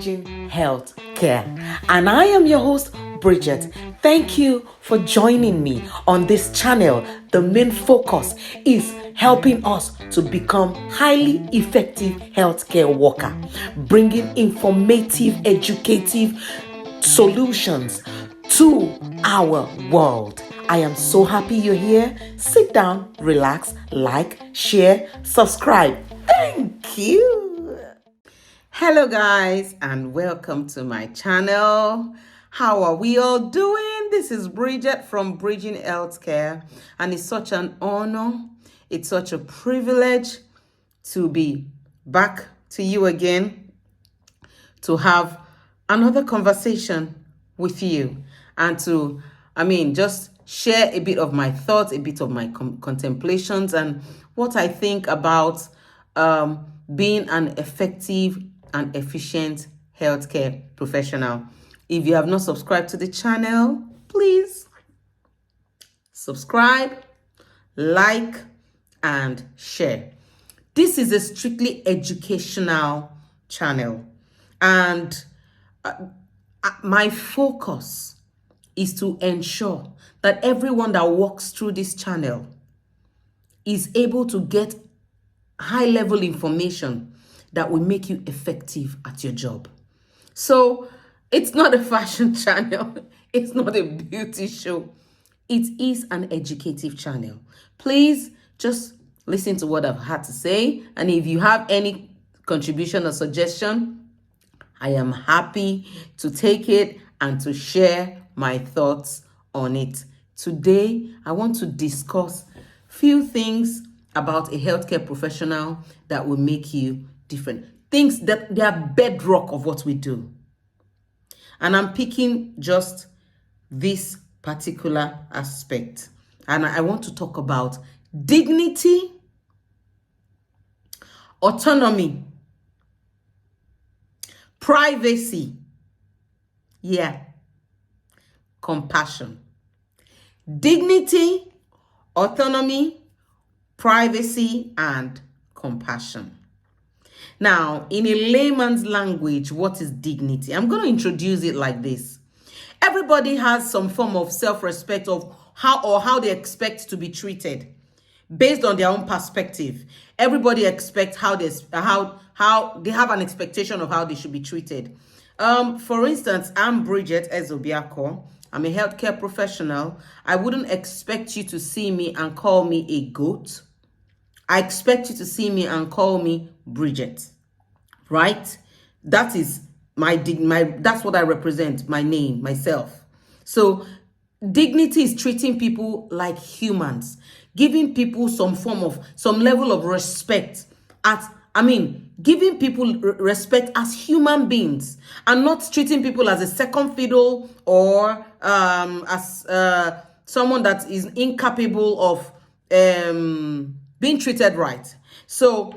Bridging Health Care. And I am your host, Bridget. Thank you for joining me on this channel. The main focus is helping us to become highly effective healthcare worker, bringing informative, educative solutions to our world. I am so happy you're here. Sit down, relax, like, share, subscribe. Thank you. Hello guys, and welcome to my channel. How are we all doing? This is Bridget from Bridging Healthcare, and it's such an honor, it's such a privilege to be back to you again to have another conversation with you and to, just share a bit of my thoughts, a bit of my contemplations and what I think about being an effective and efficient healthcare professional. If you have not subscribed to the channel, please subscribe, like, and share. This is a strictly educational channel, and my focus is to ensure that everyone that walks through this channel is able to get high-level information that will make you effective at your job. So it's not a fashion channel. It's not a beauty show. It is an educative channel. Please just listen to what I've had to say. And if you have any contribution or suggestion, I am happy to take it and to share my thoughts on it. Today, I want to discuss few things about a healthcare professional that will make you different. Things that they are bedrock of what we do. And I'm picking just this particular aspect. And I want to talk about dignity, autonomy, privacy, compassion. Dignity, autonomy, privacy, and compassion. Now, in a layman's language, what is dignity? I'm going to introduce it like this. Everybody has some form of self-respect of how they expect to be treated based on their own perspective. Everybody expects how they have an expectation of how they should be treated. For instance, I'm Bridget Ezobiako. I'm a healthcare professional. I wouldn't expect you to see me and call me a goat. I expect you to see me and call me Bridget, right? That is that's what I represent, my name, myself. So dignity is treating people like humans, giving people some level of respect giving people respect as human beings and not treating people as a second fiddle or as someone that is incapable of being treated right. So,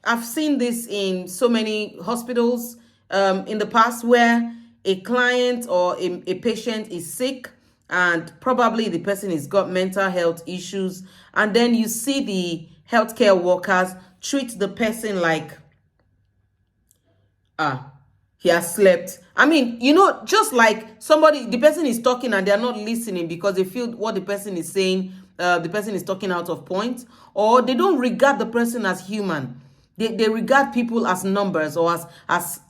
I've seen this in so many hospitals in the past where a client or a patient is sick and probably the person has got mental health issues, and then you see the healthcare workers treat the person like he has slept. Just like the person is talking and they're not listening because they feel what the person is saying, the person is talking out of point, or they don't regard the person as human. They regard people as numbers or as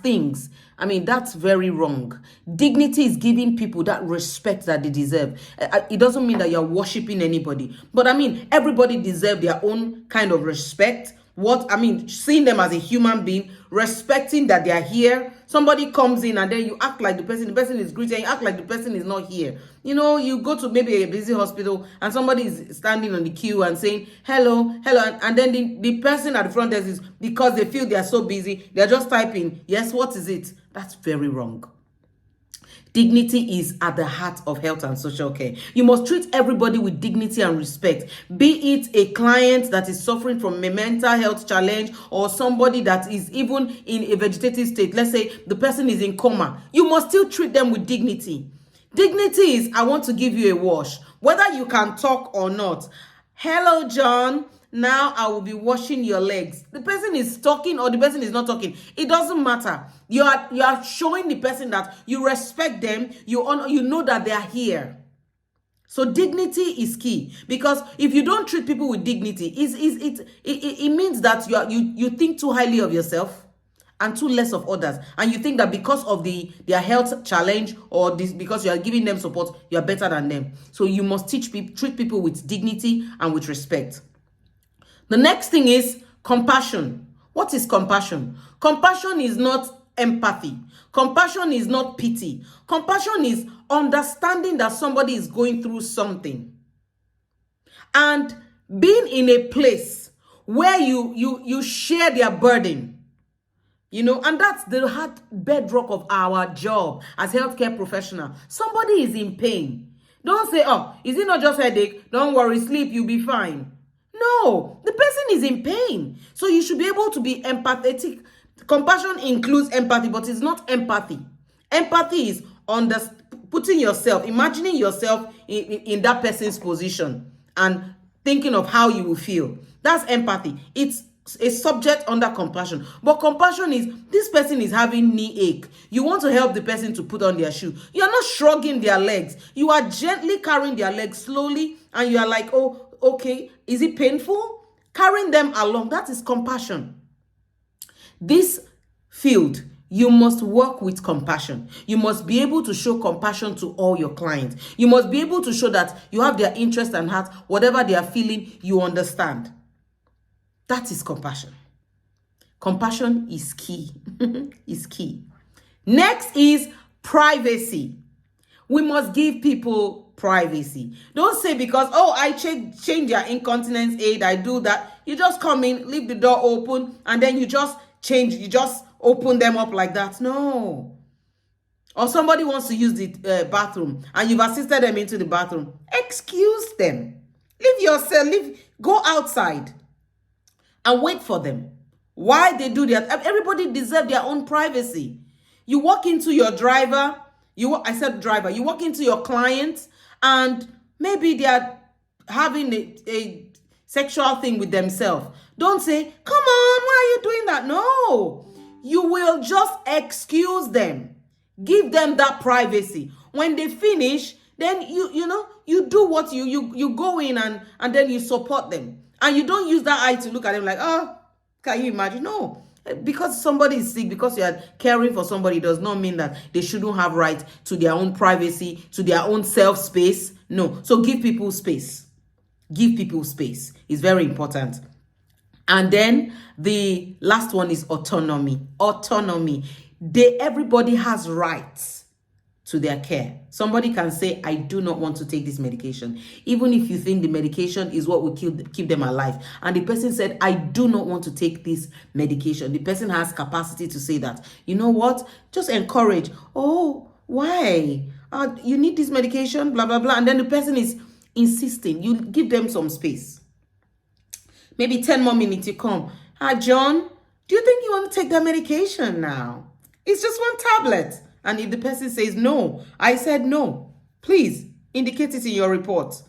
things. That's very wrong. Dignity is giving people that respect that they deserve. It doesn't mean that you're worshiping anybody, but everybody deserves their own kind of respect. Seeing them as a human being, respecting that they are here. Somebody comes in and then you act like the person is greeting, you act like the person is not here. You go to maybe a busy hospital and somebody is standing on the queue and saying, hello, and then the person at the front desk is, because they feel they are so busy, they're just typing, yes, what is it? That's very wrong. Dignity is at the heart of health and social care. You must treat everybody with dignity and respect, be it a client that is suffering from a mental health challenge or somebody that is even in a vegetative state. Let's say the person is in coma. You must still treat them with dignity. Dignity is, I want to give you a wash, whether you can talk or not. Hello, John. now I will be washing your legs. The person is talking or the person is not talking. It doesn't matter. You are showing the person that you respect them, you honor, you know that they are here. So dignity is key, because if you don't treat people with dignity, it means that you think too highly of yourself and too less of others, and you think that because of their health challenge or this, because you are giving them support, you are better than them. So you must treat people with dignity and with respect. The next thing is compassion. What is compassion? Compassion is not empathy. Compassion is not pity. Compassion is understanding that somebody is going through something and being in a place where you share their burden. And that's the hard bedrock of our job as healthcare professional. Somebody is in pain. Don't say, oh, is it not just headache? Don't worry, sleep, you'll be fine. No, the person is in pain. So you should be able to be empathetic. Compassion includes empathy, but it's not empathy. Empathy is putting yourself, imagining yourself in that person's position and thinking of how you will feel. That's empathy. It's a subject under compassion. But compassion is, this person is having knee ache. You want to help the person to put on their shoe. You are not shrugging their legs. You are gently carrying their legs slowly, and you are like, oh, okay, is it painful? Carrying them along. That is compassion. This field, you must work with compassion. You must be able to show compassion to all your clients. You must be able to show that you have their interest and heart. Whatever they are feeling, you understand. That is compassion. Compassion is key. Is key. Next is privacy. We must give people privacy. Don't say because, oh, I change their incontinence aid, I do that. You just come in, leave the door open, and then you just open them up like that. No. Or somebody wants to use the bathroom and you've assisted them into the bathroom. Excuse them. Go outside and wait for them. Why they do that? Everybody deserves their own privacy. You walk into your driver, you walk into your client, and maybe they are having a sexual thing with themselves. Don't say, come on, why are you doing that? No. You will just excuse them. Give them that privacy. When they finish, then you do what you go in and then you support them. And you don't use that eye to look at them like, oh, can you imagine? No. Because somebody is sick, because you are caring for somebody, does not mean that they shouldn't have right to their own privacy, to their own self-space. No. So give people space. Give people space. It's very important. And then the last one is autonomy. Autonomy. Everybody has rights to their care. Somebody can say, I do not want to take this medication, even if you think the medication is what will keep them alive. And the person said, I do not want to take this medication. The person has capacity to say that. You know what? Just encourage. Oh, why? You need this medication, blah, blah, blah. And then the person is insisting. You give them some space. Maybe 10 more minutes, you come. Hi, John, do you think you want to take that medication now? It's just one tablet. And if the person says no, I said no. Please indicate it in your report.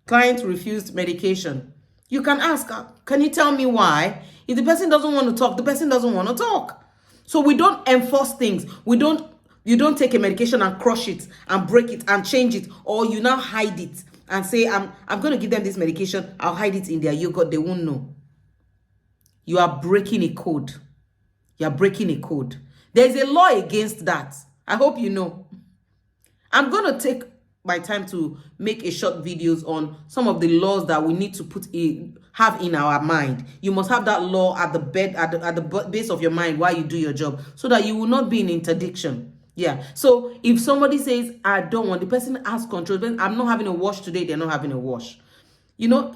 Client refused medication. You can ask, can you tell me why? If the person doesn't want to talk, the person doesn't want to talk. So we don't enforce things. You don't take a medication and crush it and break it and change it, or you now hide it and say, I'm going to give them this medication. I'll hide it in their yogurt. They won't know. You are breaking a code. You are breaking a code. There's a law against that. I hope you know. I'm going to take my time to make a short videos on some of the laws that we need to have in our mind. You must have that law at the base of your mind while you do your job, so that you will not be in interdiction. Yeah. So if somebody says, I don't want, the person has control. I'm not having a wash today. They're not having a wash.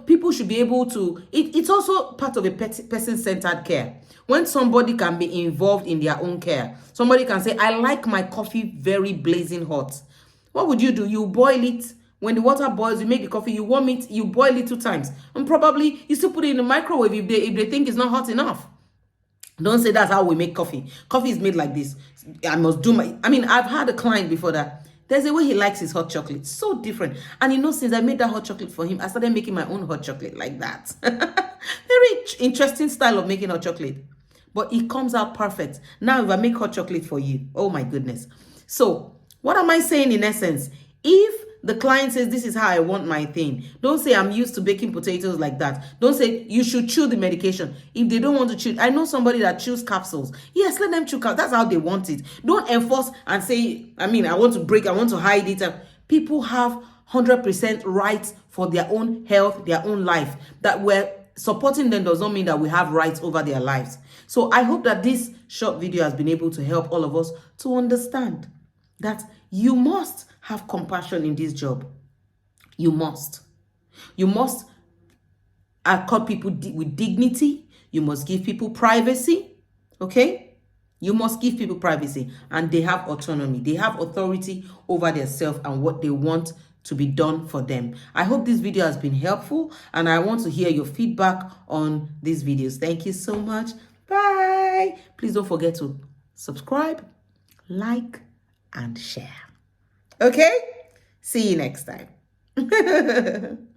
People should be able to, it's also part of a person-centered care. When somebody can be involved in their own care, somebody can say, I like my coffee very blazing hot. What would you do? You boil it. When the water boils, you make the coffee, you warm it, you boil it 2 times. And probably you still put it in the microwave if they think it's not hot enough. Don't say that's how we make coffee. Coffee is made like this. I've had a client before that. There's a way he likes his hot chocolate. So different. And since I made that hot chocolate for him, I started making my own hot chocolate like that. interesting style of making hot chocolate, but it comes out perfect. Now, if I make hot chocolate for you, oh my goodness. So what am I saying in essence? If the client says, this is how I want my thing, don't say, I'm used to baking potatoes like that. Don't say, you should chew the medication. If they don't want to chew, I know somebody that chews capsules. Yes, let them chew capsules. That's how they want it. Don't enforce and say, I want to hide it. People have 100% rights for their own health, their own life. That we're supporting them does not mean that we have rights over their lives. So I hope that this short video has been able to help all of us to understand that you must have compassion in this job. You must. You must accord people with dignity. You must give people privacy. Okay? You must give people privacy, and they have autonomy. They have authority over their self and what they want to be done for them. I hope this video has been helpful, and I want to hear your feedback on these videos. Thank you so much. Bye. Please don't forget to subscribe, like, and share. Okay? See you next time.